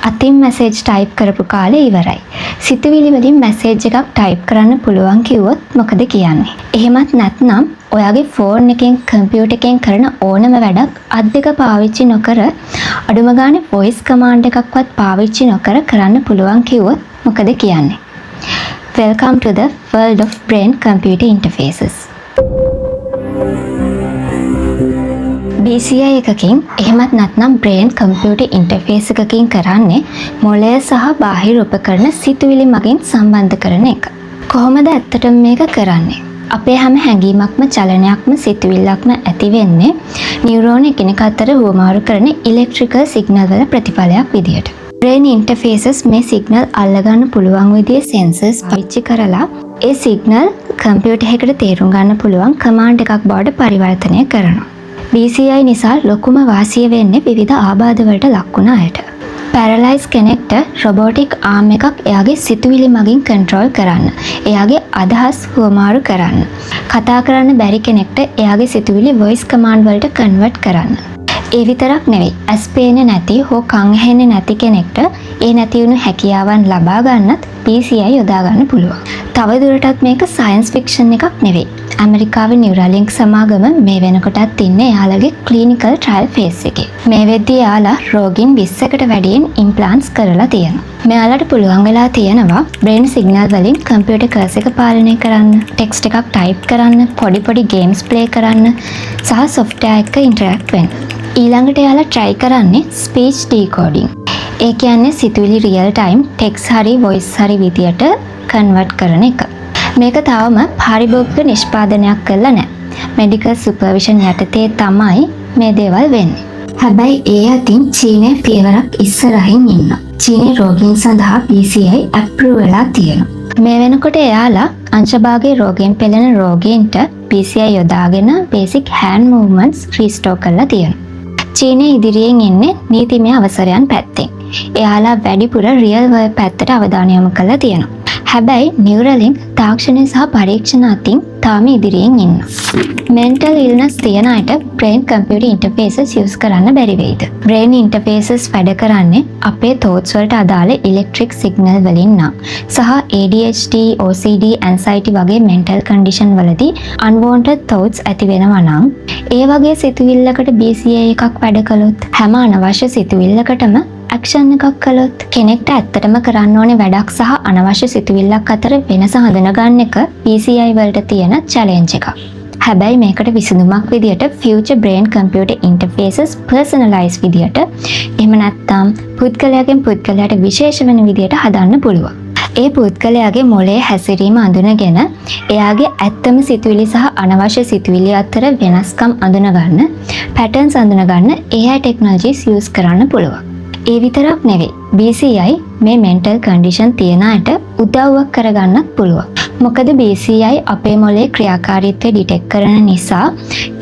අතින් message type කරපු කාලේ ඉවරයි. සිතුවිලි වලින් මැසේජ් එකක් ටයිප් කරන්න පුළුවන් කිව්වොත් මොකද කියන්නේ? එහෙමත් නැත්නම් ඔයාගේ ෆෝන් එකෙන් කම්පියුටර් එකෙන් කරන ඕනම වැඩක් අත් දෙක පාවිච්චි නොකර අඩුම ගානේ වොයිස් කමාන්ඩ් එකක්වත් පාවිච්චි නොකර කරන්න පුළුවන් කිව්වොත් මොකද කියන්නේ? Welcome to the world of brain computer interfaces. BCI එකකින් එහෙමත් නැත්නම් brain computer interface එකකින් කරන්නේ මොළය සහ බාහිර උපකරණ සිතුවිලි මගින් සම්බන්ධ කරන එක. කොහොමද ඇත්තටම මේක කරන්නේ? අපේ හැම හැඟීමක්ම චලනයක්ම සිතුවිල්ලක්ම ඇති වෙන්නේ නියුරෝන එකිනෙක අතර හුවමාරු කරන ඉලෙක්ට්‍රිකල් සිග්නල් වල ප්‍රතිඵලයක් විදියට. brain interfaces මේ සිග්නල් අල්ලගන්න පුළුවන් විදිහේ sensors පාවිච්චි කරලා ඒ සිග්නල් කම්පියුටර් එකකට තේරුම් ගන්න පුළුවන් කමාන්ඩ් එකක් බවට පරිවර්තනය කරනවා. BCI නිසා ලොකුම වාසිය වෙන්නේ විවිධ ආබාධ වලට ලක් වුණ අයට. පැරලයිස් කෙනෙක්ට රොබෝටික් ආම් එකක් එයාගේ සිතුවිලි මගින් කන්ට්‍රෝල් කරන්න, එයාගේ අදහස් හුවමාරු කරන්න. කතා කරන්න බැරි කෙනෙක්ට එයාගේ සිතුවිලි වොයිස් කමාන්ඩ් වලට කන්වර්ට් කරන්න. ඒ විතරක් නෙවෙයි, ඇස් පේන්නේ නැති හෝ කන් ඇහෙන්නේ නැති කෙනෙක්ට ඒ නැති වුණු හැකියාවන් ලබා ගන්නත් BCI යොදා ගන්න පුළුවන්. තව දුරටත් මේක සයන්ස් ෆික්ෂන් එකක් නෙවෙයි. ඇමරිකාවේ නියුරලින්ක් සමාගම මේ වෙනකොටත් ඉන්නේ එයාලගේ ක්ලිනිකල් ට්‍රයල් ෆේස් එකේ. මේ වෙද්දී එයාලා රෝගීන් 20කට වැඩියෙන් ඉම්ප්ලාන්ට්ස් කරලා තියෙනවා. මෙයාලට පුළුවන් වෙලා තියෙනවා බ්‍රේන් සිග්නල් වලින් කම්පියුටර් කර්ස් එක පාලනය කරන්න, ටෙක්ස්ට් එකක් ටයිප් කරන්න, පොඩි ගේම්ස් ප්ලේ කරන්න සහ සොෆ්ට්වෙයාර් එක ඉන්ටරැක්ට් වෙන්න. ඊළඟට එයාලා try කරන්නේ ස්පීච් ඩීකෝඩින්. ඒ කියන්නේ සිතුවිලි රියල් ටයිම් ටෙක්ස්ට් හරි වොයිස් හරි විදියට කන්වර්ට් කරන එක. මේක තාම පාරිභෝගික නිෂ්පාදනයක් කරලා නැහැ. මෙඩිකල් සුපර්විෂන් යටතේ තමයි මේ දේවල් වෙන්නේ. හැබැයි ඒ අතින් චීනයේ පියවරක් ඉස්සරහින් ඉන්නවා. චීනයේ රෝගීන් සඳහා BCI අප්‍රූව් වෙලා තියෙනවා. මේ වෙනකොට එයාලා අංශභාගයේ රෝගීන් පෙළෙන රෝගීන්ට BCI යොදාගෙන බේසික් හෑන්ඩ් මූව්මන්ට්ස් රීස්ටෝර් කරලා තියෙනවා. චීනයේ ඉදිරියෙන් ඉන්නේ නීතිමය අවසරයන් පැත්තෙන්. එයාලා වැඩිපුර රියල් වර්ල්ඩ් පැත්තට අවධානය යොමු කරලා තියෙනවා. හැබැයි නියුරලින්ක් තාක්ෂණය සහ පරීක්ෂණ අතින් තාම ඉදිරියෙන් ඉන්නවා. මෙන්ටල් ඉල්නස් තියන අයට brain computer interfaces use කරන්න බැරි වෙයිද? brain interfaces වැඩ කරන්නේ අපේ thoughts වලට අදාළ electric signal වලින් නම් සහ ADHD, OCD, anxiety වගේ mental condition වලදී unwanted thoughts ඇති වෙනවා නම් ඒ වගේ සිතුවිල්ලකට BCI එකක් වැඩ කළොත් හැම අනවශ්‍ය සිතුවිල්ලකටම ඇක්ෂන් එකක් කළොත් කෙනෙක්ට ඇත්තටම කරන්න ඕනේ වැඩක් සහ අනවශ්‍ය සිතුවිල්ලක් අතර වෙනස හඳුනගන්න එක BCI වලට තියෙන චැලෙන්ජ් එකක්. හැබැයි මේකට විසඳුමක් විදියට future brain computer interfaces personalize විදියට එහෙම නැත්නම් පුද්ගලයාගෙන් පුද්ගලයාට විශේෂ වෙන විදියට හදන්න පුළුවන්. ඒ පුද්ගලයාගේ මොළයේ හැසිරීම අඳුනගෙන එයාගේ ඇත්තම සිතුවිලි සහ අනවශ්‍ය සිතුවිලි අතර වෙනස්කම් අඳුනගන්න, patterns අඳුනගන්න AI technologies use කරන්න පුළුවන්. ඒ විතරක් නෙවෙයි, BCI මේ mental condition තියන අයට උදව්වක් කරගන්නත් පුළුවන්. මොකද BCI අපේ මොළයේ ක්‍රියාකාරීත්වය ඩිටෙක්ට් කරන නිසා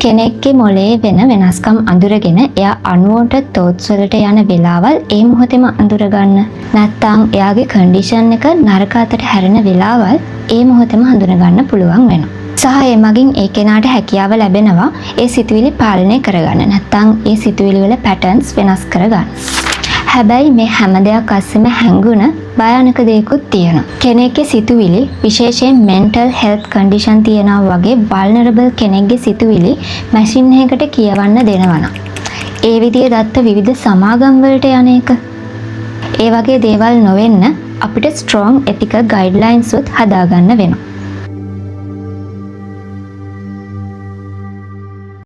කෙනෙක්ගේ මොළයේ වෙන වෙනස්කම් අඳුරගෙන එයා unwanted thoughts වලට යන වෙලාවල් ඒ මොහොතේම අඳුරගන්න, නැත්නම් එයාගේ condition එක නරක අතට හැරෙන වෙලාවල් ඒ මොහොතේම හඳුනගන්න පුළුවන් වෙනවා. සහ ඒ මගින් ඒ කෙනාට හැකියාව ලැබෙනවා ඒ සිතුවිලි පාලනය කරගන්න, නැත්නම් ඒ සිතුවිලි වල patterns වෙනස් කරගන්න. හැබැයි මේ හැම දෙයක් අස්සෙම හැංගුණ භයානක දෙයක්ත් තියෙනවා. කෙනෙක්ගේ සිතුවිලි, විශේෂයෙන් mental health condition තියනවා වගේ vulnerable කෙනෙක්ගේ සිතුවිලි මැෂින් එකකට කියවන්න දෙනවා නම් ඒ විදිහේ දත්ත විවිධ සමාගම් වලට යන එක. ඒ වගේ දේවල් නොවෙන්න අපිට strong ethical guidelines උත් හදාගන්න වෙනවා.